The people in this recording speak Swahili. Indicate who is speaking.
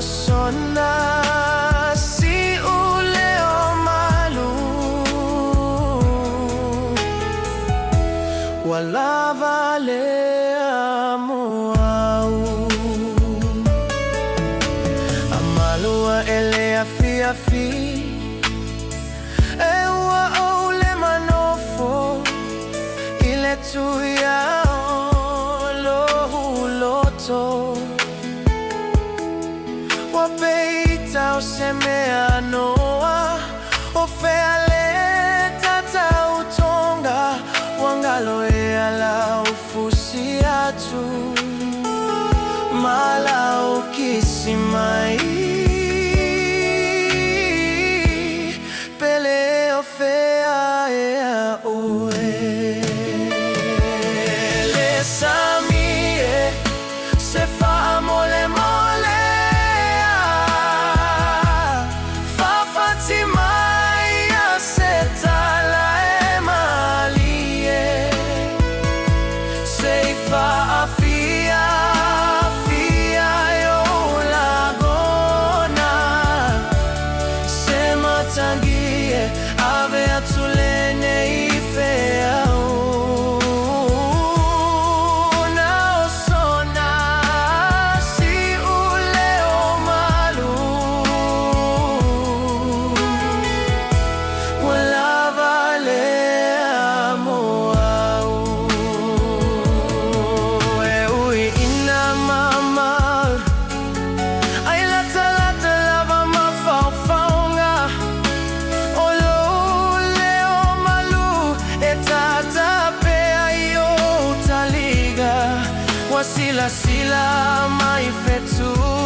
Speaker 1: sona si uleo malu wala vale amuau amalua ele afi ewa ole manofo ile tu ya lohuloto wapeita osemea noa ofeale tata utonga wangaloea la ufusiatu mala ukisimai pele ofea ea ue le samie se fa mole mole fa fatimai asetala emalie se fa afia yo lagona se matangie ave atulene ifea sila mai fetu